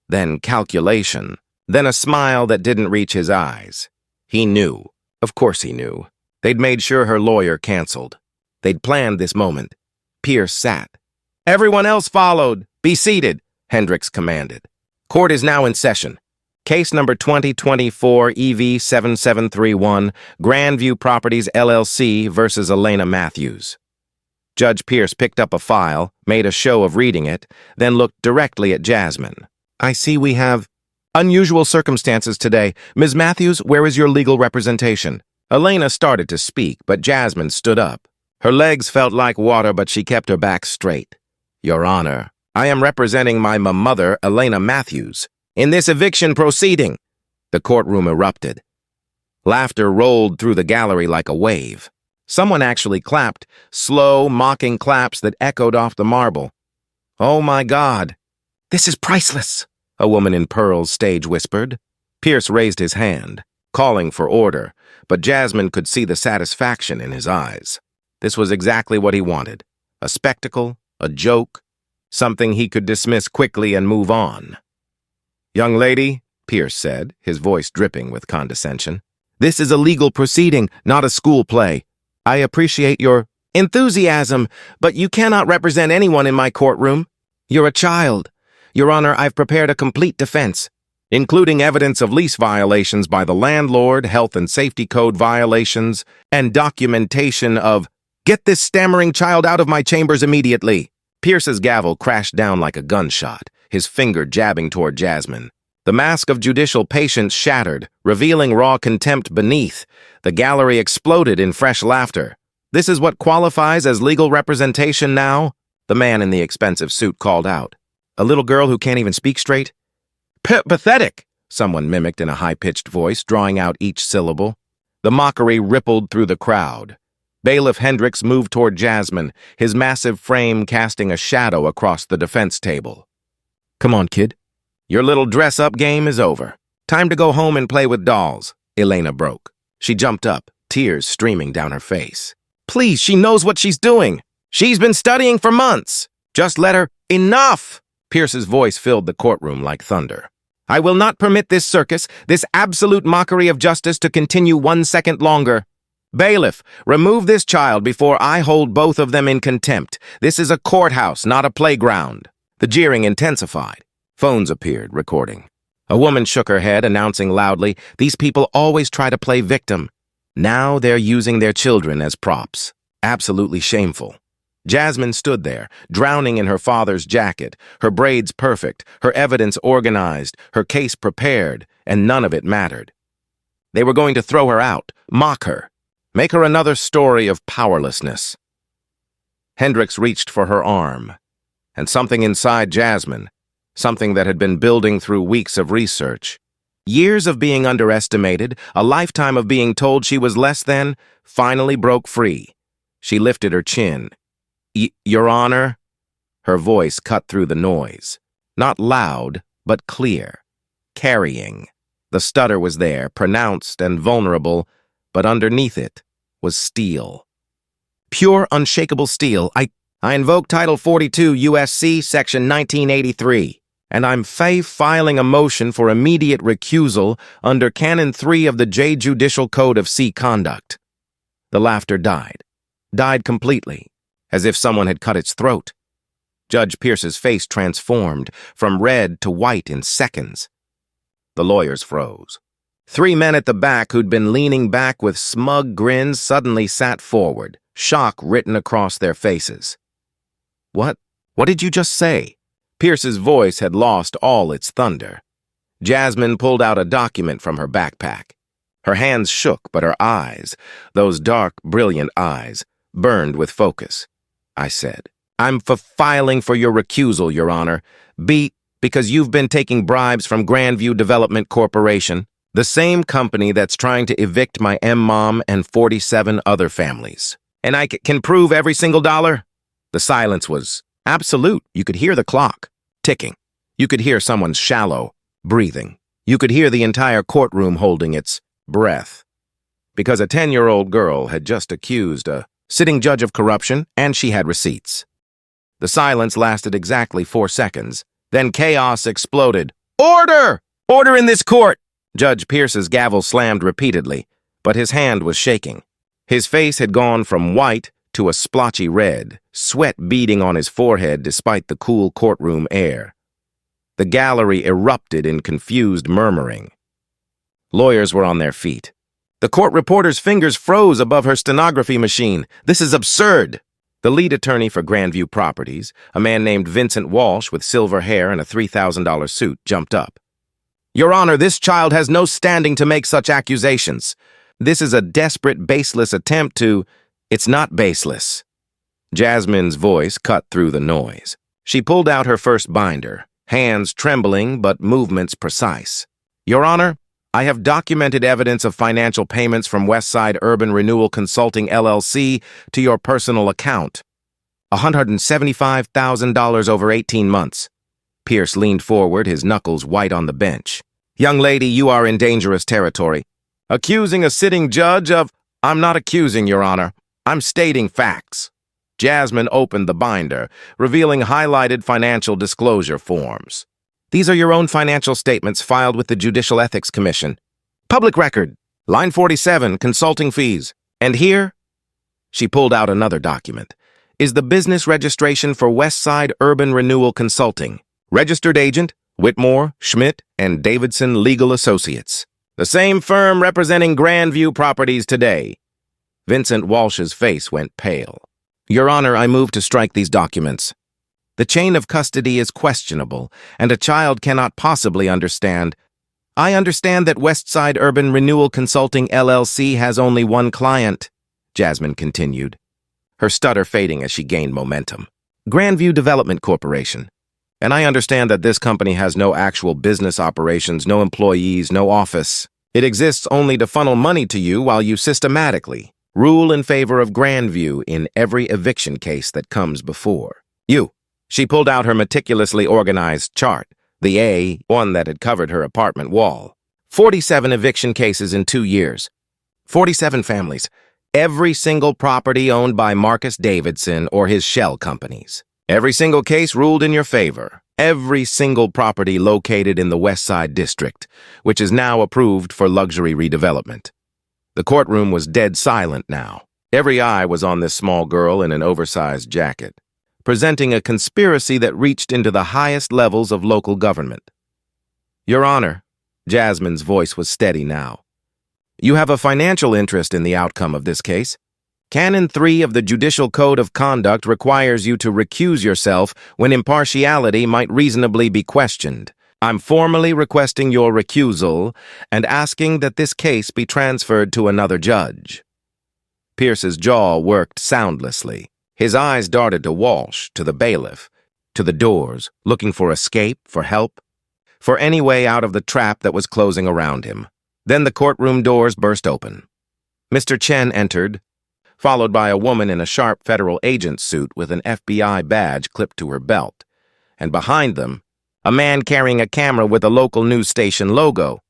then calculation, then a smile that didn't reach his eyes. He knew. Of course he knew. They'd made sure her lawyer canceled. They'd planned this moment. Pierce sat. "Everyone else followed. Be seated," Hendricks commanded. "Court is now in session. Case number 2024 EV 7731, Grandview Properties LLC versus Elena Matthews." Judge Pierce picked up a file, made a show of reading it, then looked directly at Jasmine. "I see we have unusual circumstances today. Ms. Matthews, where is your legal representation?" Elena started to speak, but Jasmine stood up. Her legs felt like water, but she kept her back straight. "Your Honor, I am representing my mother, Elena Matthews, in this eviction proceeding." The courtroom erupted. Laughter rolled through the gallery like a wave. Someone actually clapped, slow, mocking claps that echoed off the marble. "Oh my God, this is priceless," a woman in pearls stage whispered. Pierce raised his hand, calling for order, but Jasmine could see the satisfaction in his eyes. This was exactly what he wanted. A spectacle, a joke, something he could dismiss quickly and move on. "Young lady," Pierce said, his voice dripping with condescension, "this is a legal proceeding, not a school play. I appreciate your enthusiasm, but you cannot represent anyone in my courtroom. You're a child. Your Honor, I've prepared a complete defense, including evidence of lease violations by the landlord, health and safety code violations, and documentation of— Get this stammering child out of my chambers immediately." Pierce's gavel crashed down like a gunshot, his finger jabbing toward Jasmine. The mask of judicial patience shattered, revealing raw contempt beneath. The gallery exploded in fresh laughter. "This is what qualifies as legal representation now?" The man in the expensive suit called out. "A little girl who can't even speak straight?" Pathetic," someone mimicked in a high-pitched voice, drawing out each syllable. The mockery rippled through the crowd. Bailiff Hendricks moved toward Jasmine, his massive frame casting a shadow across the defense table. "Come on, kid. Your little dress-up game is over. Time to go home and play with dolls," Elena broke. She jumped up, tears streaming down her face. "Please, she knows what she's doing. She's been studying for months. Just let her—" "Enough!" Pierce's voice filled the courtroom like thunder. "I will not permit this circus, this absolute mockery of justice to continue 1 second longer. Bailiff, remove this child before I hold both of them in contempt. This is a courthouse, not a playground." The jeering intensified. Phones appeared, recording. A woman shook her head, announcing loudly, "These people always try to play victim. Now they're using their children as props. Absolutely shameful." Jasmine stood there, drowning in her father's jacket, her braids perfect, her evidence organized, her case prepared, and none of it mattered. They were going to throw her out, mock her, make her another story of powerlessness. Hendricks reached for her arm, and something inside Jasmine, something that had been building through weeks of research, years of being underestimated, a lifetime of being told she was less than, finally broke free. She lifted her chin. Your Honor?" Her voice cut through the noise. Not loud, but clear. Carrying. The stutter was there, pronounced and vulnerable, but underneath it was steel. Pure, unshakable steel. I invoke Title 42 U.S.C. Section 1983, and I'm filing a motion for immediate recusal under Canon 3 of the J Judicial Code of C Conduct. The laughter died completely, as if someone had cut its throat. Judge Pierce's face transformed from red to white in seconds. The lawyers froze. Three men at the back who'd been leaning back with smug grins suddenly sat forward, shock written across their faces. What did you just say? Pierce's voice had lost all its thunder. Jasmine pulled out a document from her backpack. Her hands shook, but her eyes, those dark, brilliant eyes, burned with focus. I said, I'm filing for your recusal, Your Honor. Because you've been taking bribes from Grandview Development Corporation, the same company that's trying to evict my M-Mom and 47 other families. And I can prove every single dollar? The silence was absolute. You could hear the clock ticking. You could hear someone's shallow breathing. You could hear the entire courtroom holding its breath. Because a 10-year-old girl had just accused a sitting judge of corruption, and she had receipts. The silence lasted exactly 4 seconds. Then chaos exploded. Order! Order in this court! Judge Pierce's gavel slammed repeatedly, but his hand was shaking. His face had gone from white to a splotchy red, sweat beading on his forehead despite the cool courtroom air. The gallery erupted in confused murmuring. Lawyers were on their feet. The court reporter's fingers froze above her stenography machine. This is absurd! The lead attorney for Grandview Properties, a man named Vincent Walsh with silver hair and a $3,000 suit, jumped up. Your Honor, this child has no standing to make such accusations. This is a desperate, baseless attempt to... It's not baseless. Jasmine's voice cut through the noise. She pulled out her first binder, hands trembling but movements precise. Your Honor, I have documented evidence of financial payments from Westside Urban Renewal Consulting, LLC, to your personal account. $175,000 over 18 months. Pierce leaned forward, his knuckles white on the bench. Young lady, you are in dangerous territory. Accusing a sitting judge of... I'm not accusing, Your Honor. I'm stating facts. Jasmine opened the binder, revealing highlighted financial disclosure forms. These are your own financial statements filed with the Judicial Ethics Commission. Public record. Line 47, consulting fees. And here, she pulled out another document, is the business registration for Westside Urban Renewal Consulting. Registered agent, Whitmore, Schmidt, and Davidson Legal Associates. The same firm representing Grandview Properties today. Vincent Walsh's face went pale. Your Honor, I move to strike these documents. The chain of custody is questionable, and a child cannot possibly understand. I understand that Westside Urban Renewal Consulting, LLC has only one client, Jasmine continued, her stutter fading as she gained momentum. Grandview Development Corporation. And I understand that this company has no actual business operations, no employees, no office. It exists only to funnel money to you while you systematically rule in favor of Grandview in every eviction case that comes before you. She pulled out her meticulously organized chart, the A1 that had covered her apartment wall. 47 eviction cases in 2 years. 47 families. Every single property owned by Marcus Davidson or his shell companies. Every single case ruled in your favor. Every single property located in the West Side District, which is now approved for luxury redevelopment. The courtroom was dead silent now. Every eye was on this small girl in an oversized jacket, presenting a conspiracy that reached into the highest levels of local government. Your Honor, Jasmine's voice was steady now. You have a financial interest in the outcome of this case. Canon 3 of the Judicial Code of Conduct requires you to recuse yourself when impartiality might reasonably be questioned. I'm formally requesting your recusal and asking that this case be transferred to another judge. Pierce's jaw worked soundlessly. His eyes darted to Walsh, to the bailiff, to the doors, looking for escape, for help, for any way out of the trap that was closing around him. Then the courtroom doors burst open. Mr. Chen entered, followed by a woman in a sharp federal agent suit with an FBI badge clipped to her belt, and behind them, a man carrying a camera with a local news station logo.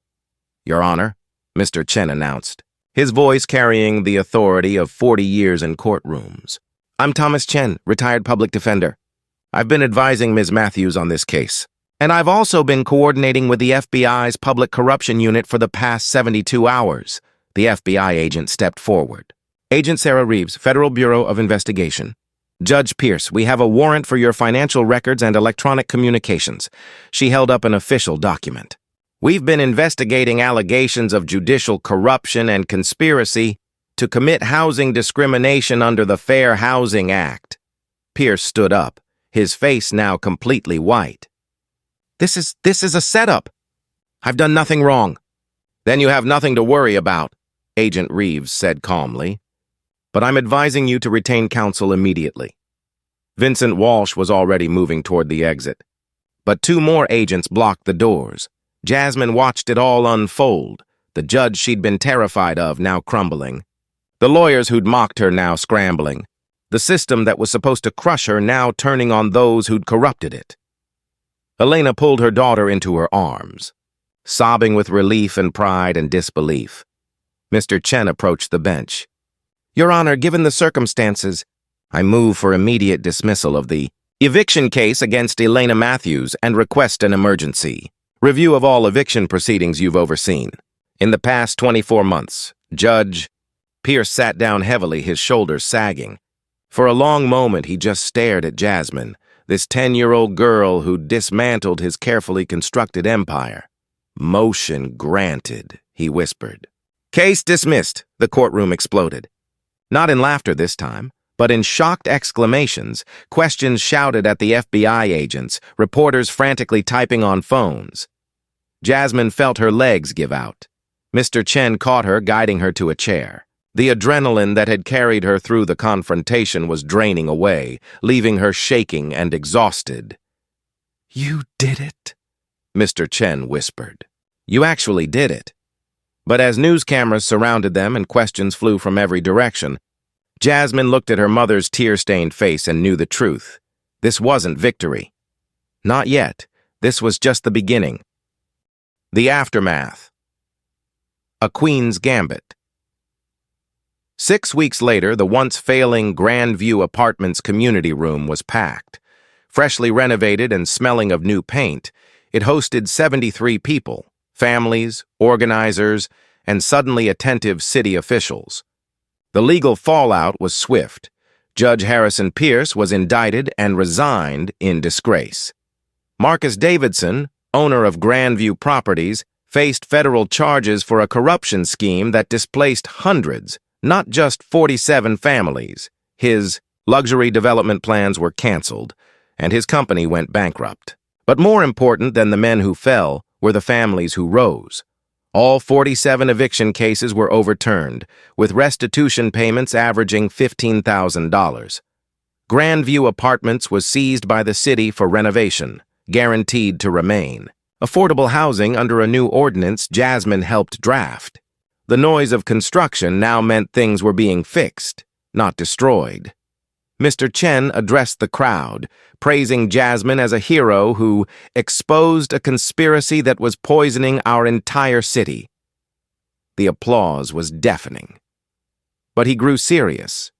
Your Honor, Mr. Chen announced, his voice carrying the authority of 40 years in courtrooms. I'm Thomas Chen, retired public defender. I've been advising Ms. Matthews on this case, and I've also been coordinating with the FBI's Public Corruption Unit for the past 72 hours. The FBI agent stepped forward. Agent Sarah Reeves, Federal Bureau of Investigation. Judge Pierce, we have a warrant for your financial records and electronic communications. She held up an official document. We've been investigating allegations of judicial corruption and conspiracy to commit housing discrimination under the Fair Housing Act. Pierce stood up, his face now completely white. This is a setup. I've done nothing wrong. Then you have nothing to worry about, Agent Reeves said calmly. But I'm advising you to retain counsel immediately. Vincent Walsh was already moving toward the exit. But two more agents blocked the doors. Jasmine watched it all unfold, the judge she'd been terrified of now crumbling. The lawyers who'd mocked her now scrambling. The system that was supposed to crush her now turning on those who'd corrupted it. Elena pulled her daughter into her arms, sobbing with relief and pride and disbelief. Mr. Chen approached the bench. Your Honor, given the circumstances, I move for immediate dismissal of the eviction case against Elena Matthews and request an emergency review of all eviction proceedings you've overseen. In the past 24 months, Judge Pierce sat down heavily, his shoulders sagging. For a long moment, he just stared at Jasmine, this 10-year-old girl who dismantled his carefully constructed empire. Motion granted, he whispered. Case dismissed, the courtroom exploded. Not in laughter this time, but in shocked exclamations, questions shouted at the FBI agents, reporters frantically typing on phones. Jasmine felt her legs give out. Mr. Chen caught her, guiding her to a chair. The adrenaline that had carried her through the confrontation was draining away, leaving her shaking and exhausted. You did it, Mr. Chen whispered. You actually did it. But as news cameras surrounded them and questions flew from every direction, Jasmine looked at her mother's tear-stained face and knew the truth. This wasn't victory. Not yet. This was just the beginning. The aftermath. A Queen's Gambit. 6 weeks later, the once failing Grandview Apartments community room was packed. Freshly renovated and smelling of new paint, it hosted 73 people, families, organizers, and suddenly attentive city officials. The legal fallout was swift. Judge Harrison Pierce was indicted and resigned in disgrace. Marcus Davidson, owner of Grandview Properties, faced federal charges for a corruption scheme that displaced hundreds, not just 47 families. His luxury development plans were canceled, and his company went bankrupt. But more important than the men who fell were the families who rose. All 47 eviction cases were overturned, with restitution payments averaging $15,000. Grandview Apartments was seized by the city for renovation, guaranteed to remain. Affordable housing under a new ordinance Jasmine helped draft. The noise of construction now meant things were being fixed, not destroyed. Mr. Chen addressed the crowd, praising Jasmine as a hero who exposed a conspiracy that was poisoning our entire city. The applause was deafening. But he grew serious.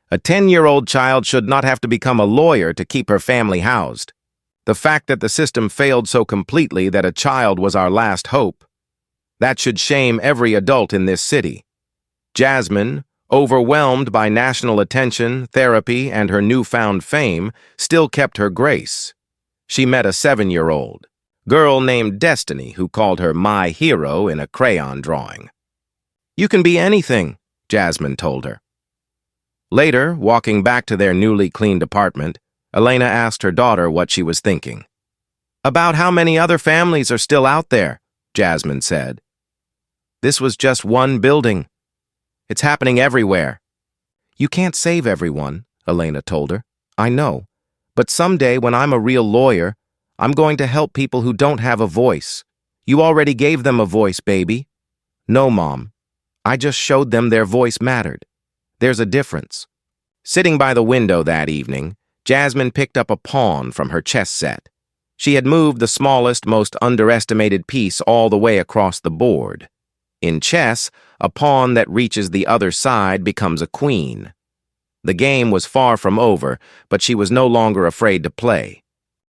A 10-year-old child should not have to become a lawyer to keep her family housed. The fact that the system failed so completely that a child was our last hope, that should shame every adult in this city. Jasmine, overwhelmed by national attention, therapy, and her newfound fame, still kept her grace. She met a 7-year-old girl named Destiny who called her my hero in a crayon drawing. You can be anything, Jasmine told her. Later, walking back to their newly cleaned apartment, Elena asked her daughter what she was thinking. About how many other families are still out there, Jasmine said. This was just one building. It's happening everywhere. You can't save everyone, Elena told her. I know. But someday when I'm a real lawyer, I'm going to help people who don't have a voice. You already gave them a voice, baby. No, Mom. I just showed them their voice mattered. There's a difference. Sitting by the window that evening, Jasmine picked up a pawn from her chess set. She had moved the smallest, most underestimated piece all the way across the board. In chess, a pawn that reaches the other side becomes a queen. The game was far from over, but she was no longer afraid to play.